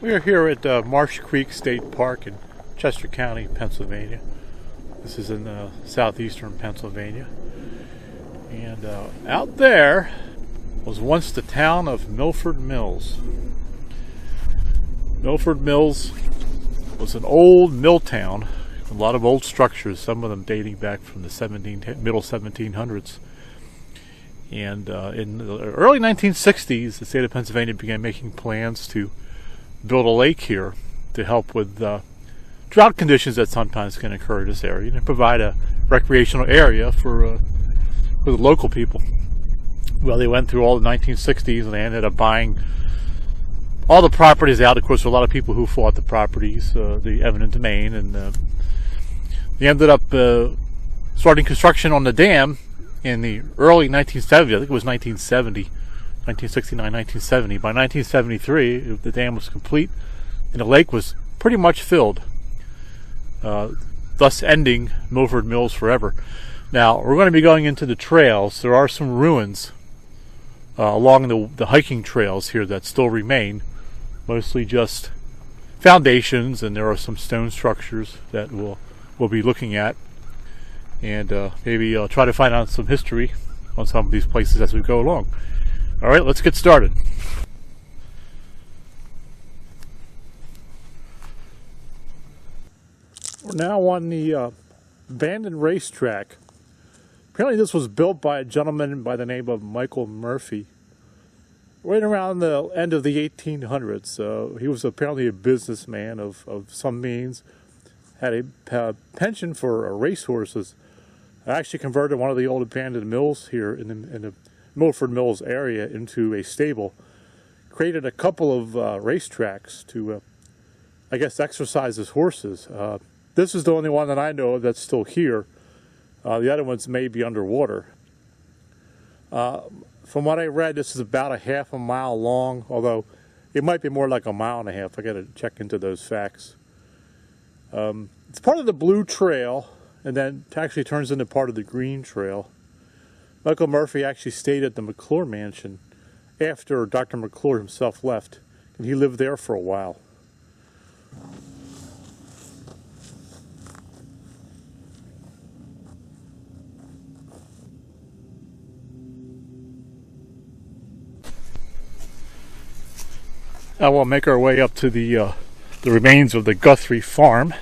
We are here at Marsh Creek State Park in Chester County, Pennsylvania. This is in southeastern Pennsylvania. And out there was once the town of Milford Mills. Milford Mills was an old mill town, a lot of old structures, some of them dating back from the middle 1700s. And in the early 1960s, the state of Pennsylvania began making plans to build a lake here to help with drought conditions that sometimes can occur in this area and provide a recreational area for the local people. Well, they went through all the 1960s and they ended up buying all the properties out. Of course, there were a lot of people who fought the properties, the eminent domain, and they ended up starting construction on the dam in the early 1970s. I think it was 1970. 1969, 1970. By 1973, the dam was complete and the lake was pretty much filled, thus ending Milford Mills forever. Now, we're going to be going into the trails. There are some ruins along the hiking trails here that still remain, mostly just foundations, and there are some stone structures that we'll be looking at, and maybe try to find out some history on some of these places as we go along. All right, let's get started. We're now on the abandoned racetrack. Apparently this was built by a gentleman by the name of Michael Murphy right around the end of the 1800s. He was apparently a businessman of some means, had a penchant for racehorses. I actually converted one of the old abandoned mills here in the Milford Mills area into a stable, created a couple of racetracks to, I guess, exercise his horses. This is the only one that I know of that's still here. The other ones may be underwater. From what I read, this is about a half a mile long, although it might be more like a mile and a half. I got to check into those facts. It's part of the Blue Trail, and then it actually turns into part of the Green Trail. Michael Murphy actually stayed at the McClure mansion after Dr. McClure himself left, and he lived there for a while. Now we'll make our way up to the remains of the Guthrie farm.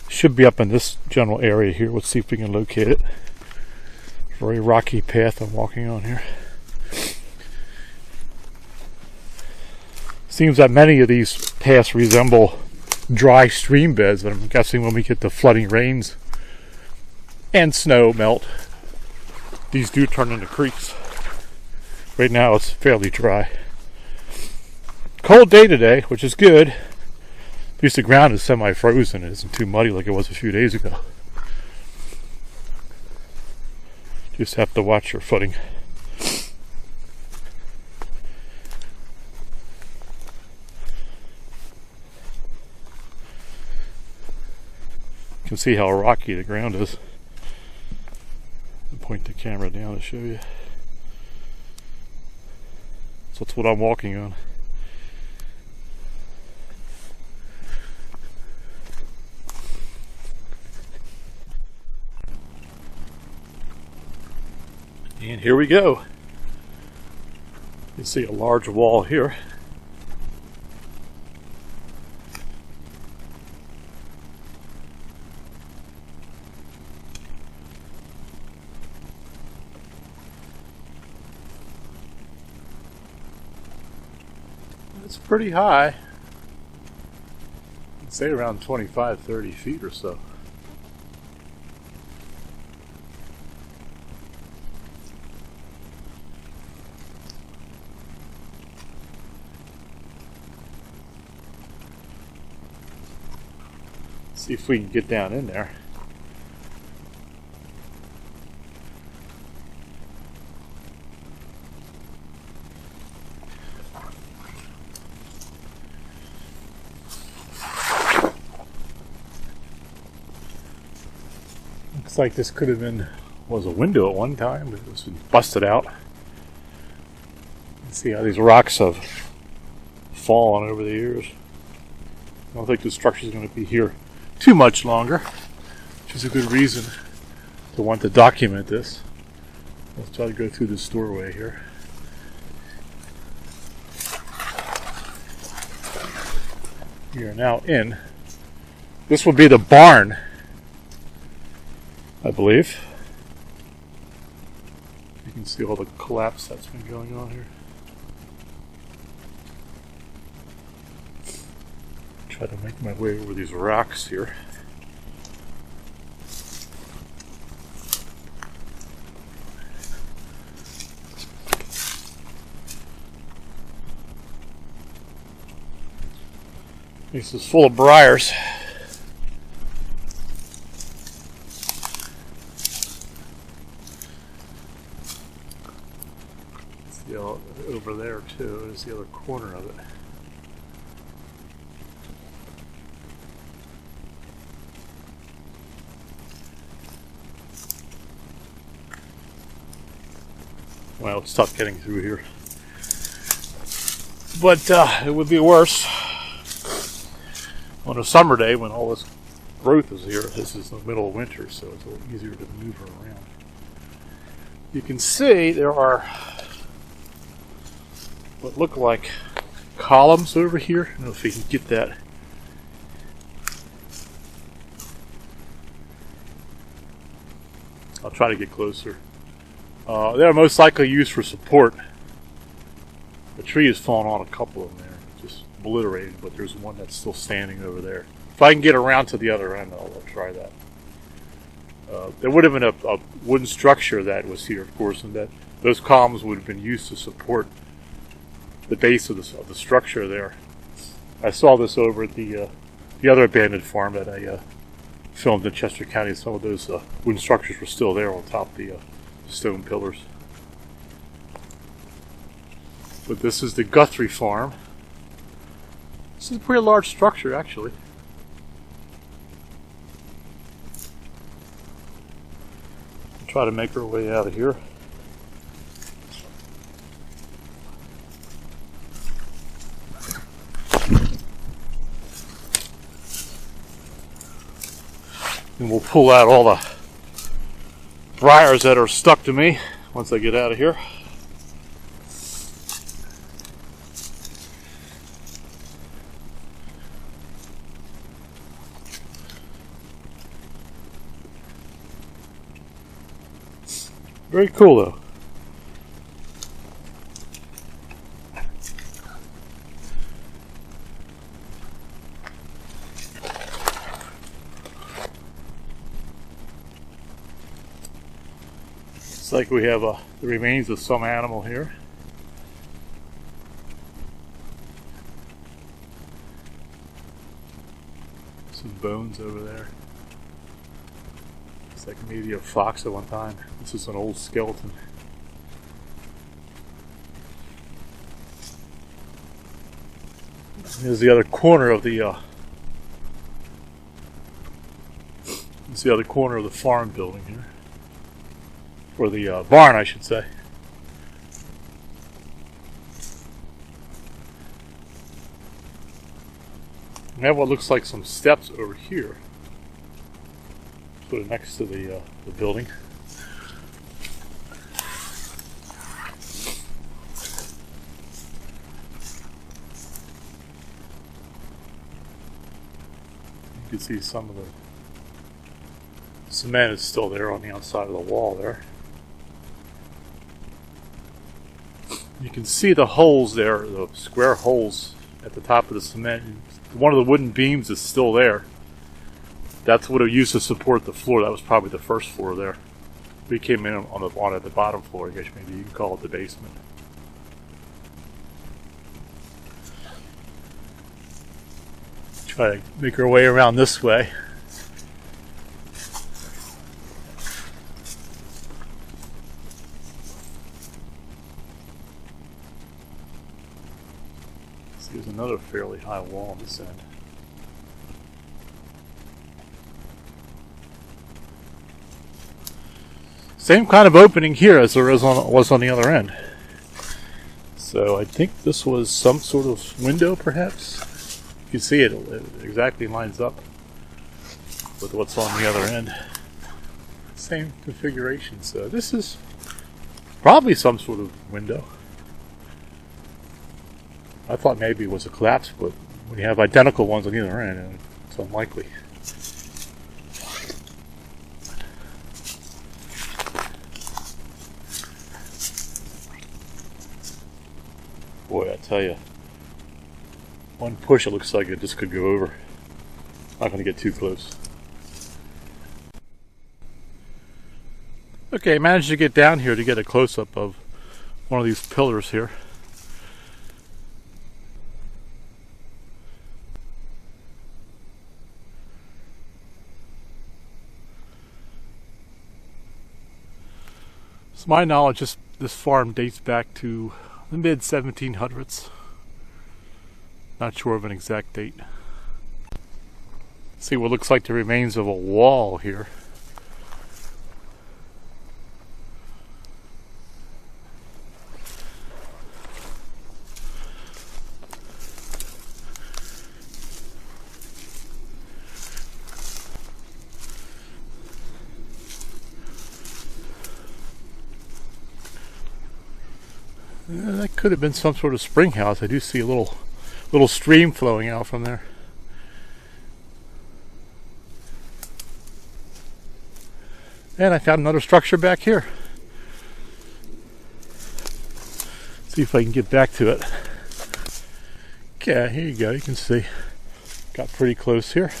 Should be up in this general area here. Let's see if we can locate it. Very rocky path I'm walking on here. Seems that many of these paths resemble dry stream beds, but I'm guessing when we get the flooding rains and snow melt, these do turn into creeks. Right now it's fairly dry. Cold day today, which is good. At least the ground is semi-frozen. It isn't too muddy like it was a few days ago. Just have to watch your footing. You can see how rocky the ground is. I'll point the camera down to show you. So that's what I'm walking on. And here we go. You can see a large wall here. It's pretty high. I'd say around 25-30 feet or so. See if we can get down in there. Looks like this could have been, was a window at one time, but it was busted out. See how these rocks have fallen over the years. I don't think the structure is going to be here too much longer, which is a good reason to want to document this. Let's try to go through this doorway here. We are now in. This will be the barn, I believe. You can see all the collapse that's been going on here. Try to make my way over these rocks here. This is full of briars. See over there too is the other corner of it. Well, it's tough getting through here, but it would be worse on a summer day when all this growth is here. This is the middle of winter, so it's a little easier to maneuver around. You can see there are what look like columns over here. I don't know if you can get that. I'll try to get closer. They're most likely used for support. The tree has fallen on a couple of them there, just obliterated, but there's one that's still standing over there. If I can get around to the other end, I'll try that. There would have been a wooden structure that was here, of course, and that those columns would have been used to support the base of the structure there. I saw this over at the other abandoned farm that I filmed in Chester County. Some of those wooden structures were still there on top of the stone pillars. But this is the Guthrie farm. This is a pretty large structure, actually. We'll try to make our way out of here. And we'll pull out all the briars that are stuck to me once I get out of here. Very cool though. Looks like we have the remains of some animal here. Some bones over there. Looks like maybe a fox at one time. This is an old skeleton. Here's the other corner of the farm building here. Or the barn, I should say. We have what looks like some steps over here. Put it next to the building. You can see some of the cement is still there on the outside of the wall there. You can see the holes there, the square holes at the top of the cement. One of the wooden beams is still there. That's what it used to support the floor. That was probably the first floor there. We came in on the bottom floor. I guess maybe you can call it the basement. Try to make our way around this way. There's another fairly high wall on this end. Same kind of opening here as there was on the other end. So I think this was some sort of window, perhaps. You can see it exactly lines up with what's on the other end. Same configuration. So this is probably some sort of window. I thought maybe it was a collapse, but when you have identical ones on either end, it's unlikely. Boy, I tell you, one push, it looks like it just could go over. Not going to get too close. Okay, I managed to get down here to get a close-up of one of these pillars here. To my knowledge, this farm dates back to the mid-1700s. Not sure of an exact date. See what looks like the remains of a wall here. That could have been some sort of spring house. I do see a little stream flowing out from there. And I found another structure back here. See if I can get back to it. Okay, here you go. You can see. Got pretty close here.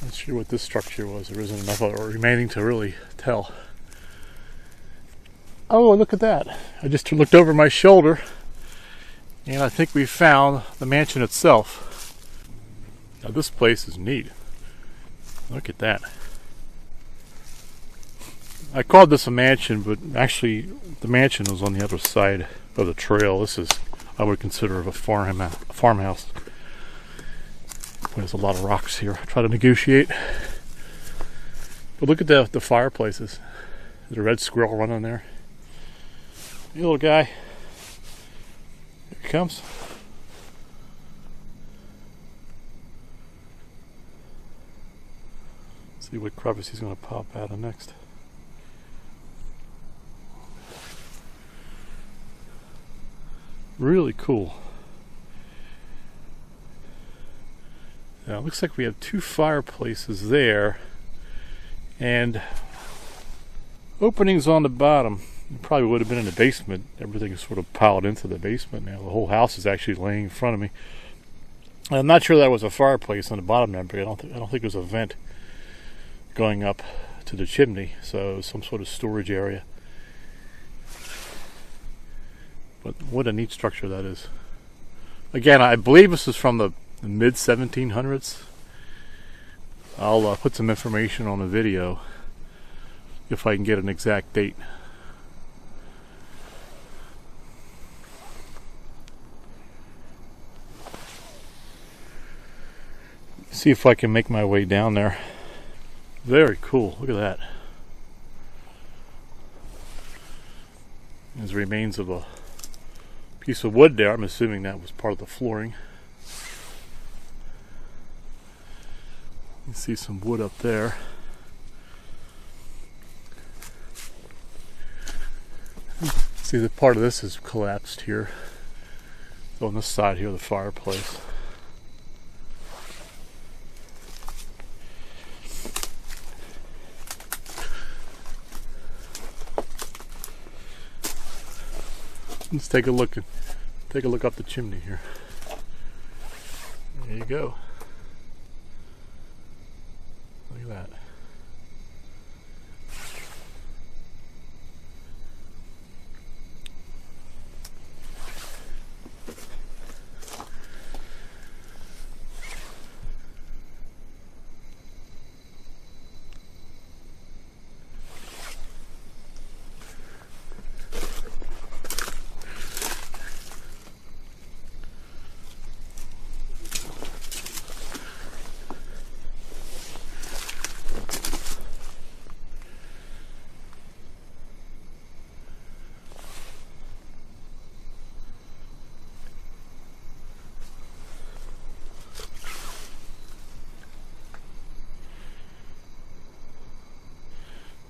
Not sure what this structure was. There isn't enough remaining to really tell. Oh, look at that. I just looked over my shoulder and I think we found the mansion itself. Now this place is neat. Look at that. I called this a mansion, but actually the mansion was on the other side of the trail. This is, I would consider, a farmhouse. There's a lot of rocks here. I try to negotiate. But look at the fireplaces. There's a red squirrel running there. Hey, little guy. Here he comes. Let's see what crevice he's going to pop out of next. Really cool. Now it looks like we have two fireplaces there and openings on the bottom. It probably would have been in the basement. Everything is sort of piled into the basement now. The whole house is actually laying in front of me. I'm not sure that was a fireplace on the bottom there, but I don't think there's a vent going up to the chimney, so some sort of storage area. But what a neat structure that is. Again, I believe this is from the mid-1700s. I'll put some information on the video if I can get an exact date. See if I can make my way down there. Very cool. Look at that. There's remains of a piece of wood there. I'm assuming that was part of the flooring. You can see some wood up there. See that part of this is collapsed here. So on this side here, the fireplace. Let's take a look up the chimney here. There you go. Look at that.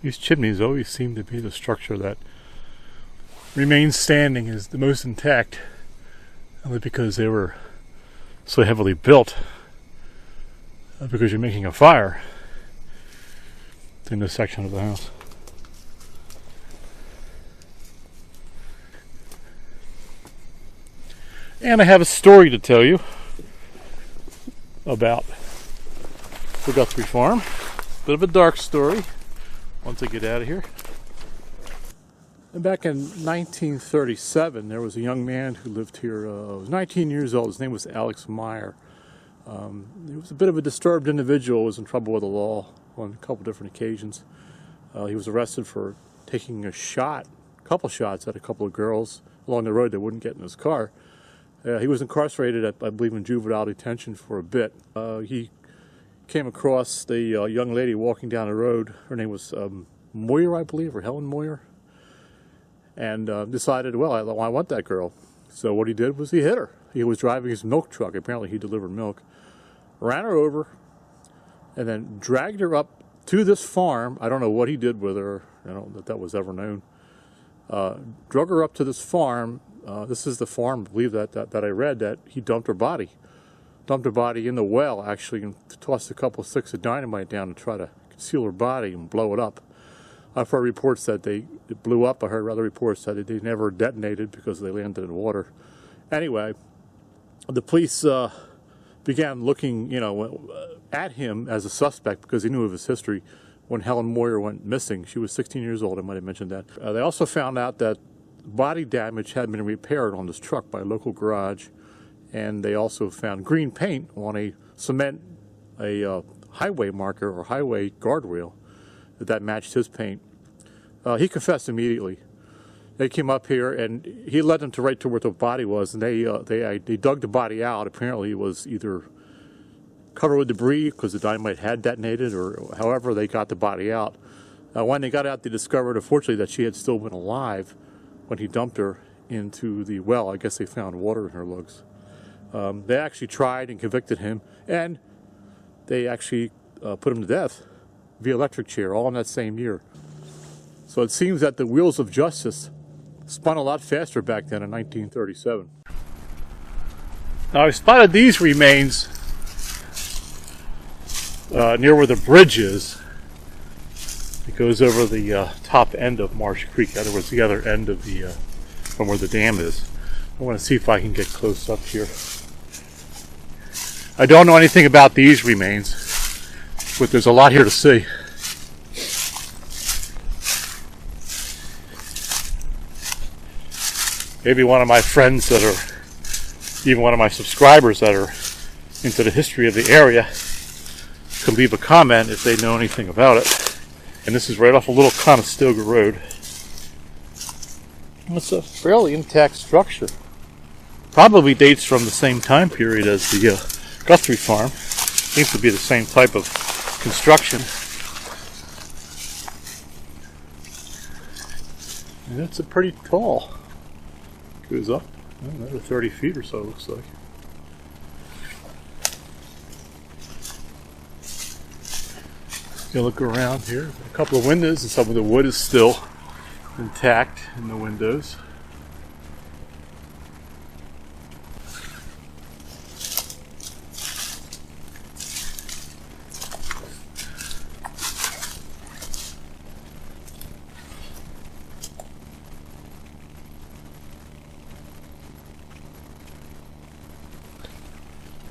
These chimneys always seem to be the structure that remains standing is the most intact, only because they were so heavily built, because you're making a fire in this section of the house. And I have a story to tell you about the Guthrie farm. Bit of a dark story once I get out of here. And back in 1937, there was a young man who lived here. He was 19 years old. His name was Alex Meyer. He was a bit of a disturbed individual. Was in trouble with the law on a couple different occasions. He was arrested for taking a couple shots at a couple of girls along the road that wouldn't get in his car. He was incarcerated at, I believe, in juvenile detention for a bit. He came across the young lady walking down the road. Her name was Moyer, I believe, or Helen Moyer. And decided, well, I want that girl. So what he did was he hit her. He was driving his milk truck. Apparently he delivered milk. Ran her over and then dragged her up to this farm. I don't know what he did with her. I don't know that was ever known. Drug her up to this farm. This is the farm, I believe, that I read, that he dumped her body. Dumped her body in the well, actually, and tossed a couple of sticks of dynamite down to try to conceal her body and blow it up. I've heard reports that it blew up. I heard other reports that they never detonated because they landed in water. Anyway, the police began looking, at him as a suspect because they knew of his history when Helen Moyer went missing. She was 16 years old. I might have mentioned that. They also found out that body damage had been repaired on this truck by a local garage, and they also found green paint on a highway marker or highway guardrail that matched his paint. He confessed immediately. They came up here and he led them right to where the body was, and they dug the body out. Apparently it was either covered with debris because the dynamite had detonated, or however they got the body out. When they got out, they discovered, unfortunately, that she had still been alive when he dumped her into the well. I guess they found water in her lungs. They actually tried and convicted him, and they actually put him to death via electric chair, all in that same year. So it seems that the wheels of justice spun a lot faster back then in 1937. Now I spotted these remains near where the bridge is. It goes over the top end of Marsh Creek, in other words, the other end of from where the dam is. I want to see if I can get close up here. I don't know anything about these remains, but there's a lot here to see. Maybe one of my friends that are, even one of my subscribers that are into the history of the area, could leave a comment if they know anything about it. And this is right off a little Conestoga Road. It's a fairly intact structure. Probably dates from the same time period as the Guthrie farm. Seems to be the same type of construction. And it's a pretty tall. Goes up another 30 feet or so, it looks like. You look around here, a couple of windows, and some of the wood is still intact in the windows.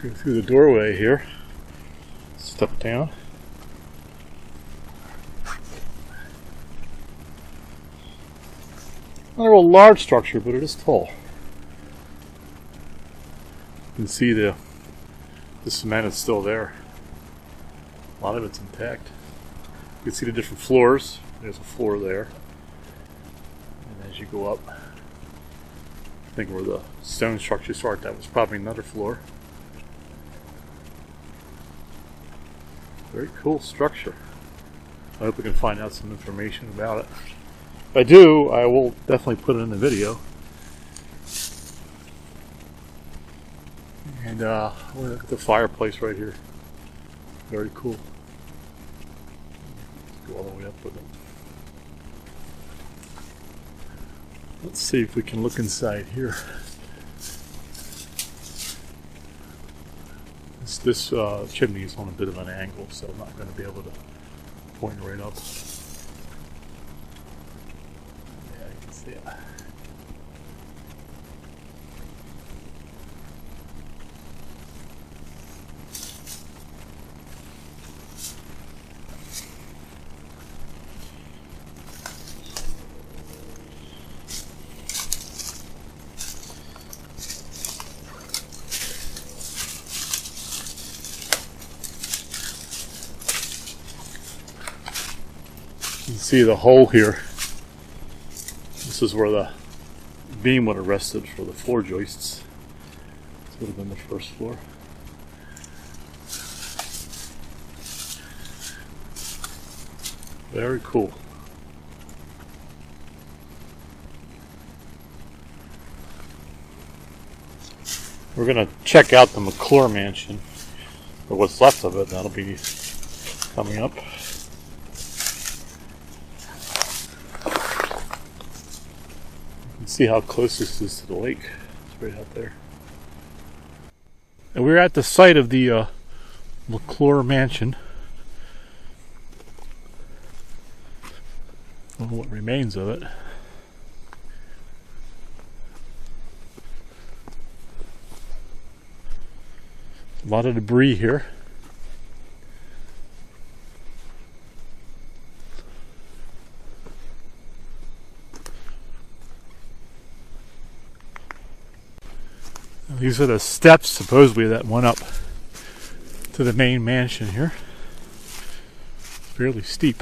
Go through the doorway here, step down. Not a real large structure, but it is tall. You can see the cement is still there. A lot of it's intact. You can see the different floors. There's a floor there. And as you go up, I think where the stone structure start, that was probably another floor. Very cool structure. I hope we can find out some information about it. If I do, I will definitely put it in the video. And look at the fireplace right here. Very cool. Let's go all the way up with it. Let's see if we can look inside here. This chimney is on a bit of an angle, so I'm not going to be able to point right up. Yeah, you can see it. You can see the hole here. This is where the beam would have rested for the floor joists. This would have been the first floor. Very cool. We're going to check out the McClure mansion, or what's left of it. That'll be coming up. See how close this is to the lake. It's right out there. And we're at the site of the McClure mansion. Well, what remains of it. A lot of debris here. These are the steps, supposedly, that went up to the main mansion here. Fairly steep.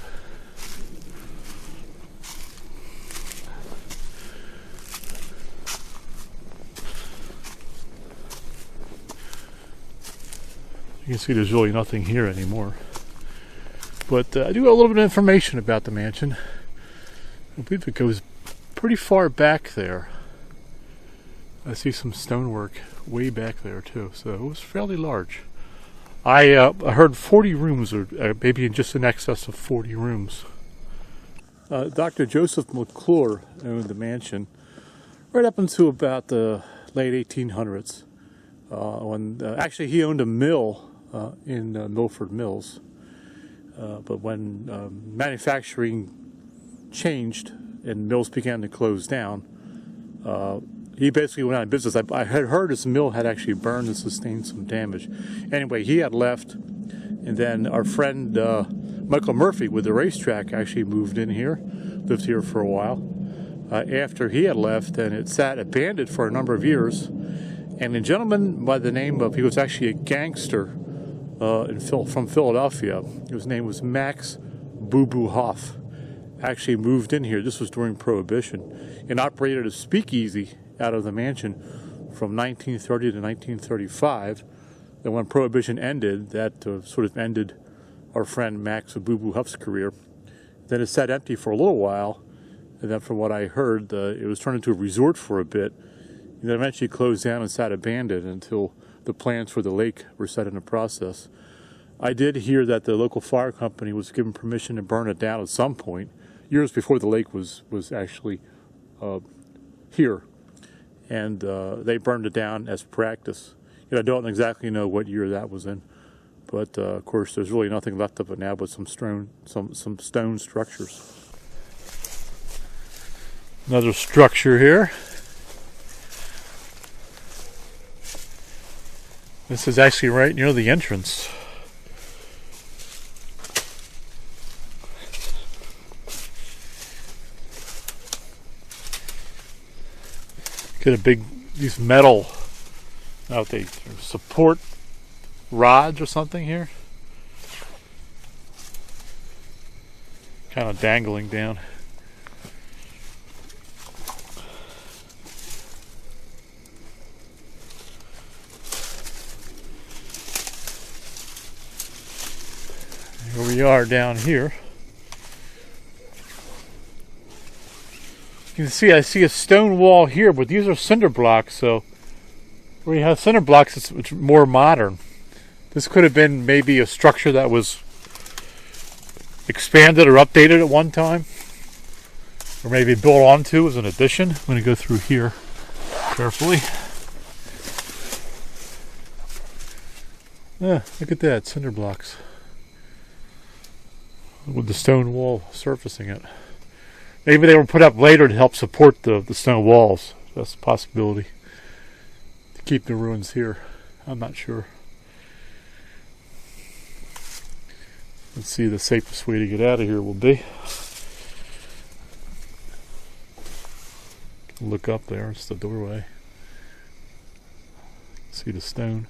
You can see there's really nothing here anymore. But I do have a little bit of information about the mansion. I believe it goes pretty far back there. I see some stonework way back there too, so it was fairly large. I heard 40 rooms, or maybe just in excess of 40 rooms. Dr. Joseph McClure owned the mansion right up until about the late 1800s. When actually he owned a mill in Milford Mills, but when manufacturing changed and mills began to close down, he basically went out of business. I had heard his mill had actually burned and sustained some damage. Anyway, he had left, and then our friend Michael Murphy with the racetrack actually moved in here, lived here for a while. After he had left, and it sat abandoned for a number of years, and a gentleman by the name of, he was actually a gangster from Philadelphia. His name was Max Boo Boo Hoff. Actually moved in here. This was during Prohibition, and operated a speakeasy out of the mansion from 1930 to 1935. And when Prohibition ended, that sort of ended our friend Max Boo Boo Huff's career. Then it sat empty for a little while, and then from what I heard, it was turned into a resort for a bit, and then eventually closed down and sat abandoned until the plans for the lake were set into process. I did hear that the local fire company was given permission to burn it down at some point, years before the lake was actually here. And they burned it down as practice. I don't exactly know what year that was in, but of course there's really nothing left of it now but some stone structures. Another structure here. This is actually right near the entrance. Get these metal, support rods or something here. Kind of dangling down. Here we are down here. You can see, I see a stone wall here, but these are cinder blocks, so where you have cinder blocks, it's more modern. This could have been maybe a structure that was expanded or updated at one time. or maybe built onto as an addition. I'm going to go through here carefully. Ah, look at that, cinder blocks with the stone wall surfacing it. Maybe they were put up later to help support the stone walls. That's a possibility. To keep the ruins here. I'm not sure. Let's see, the safest way to get out of here will be. Look up there, it's the doorway. See the stone.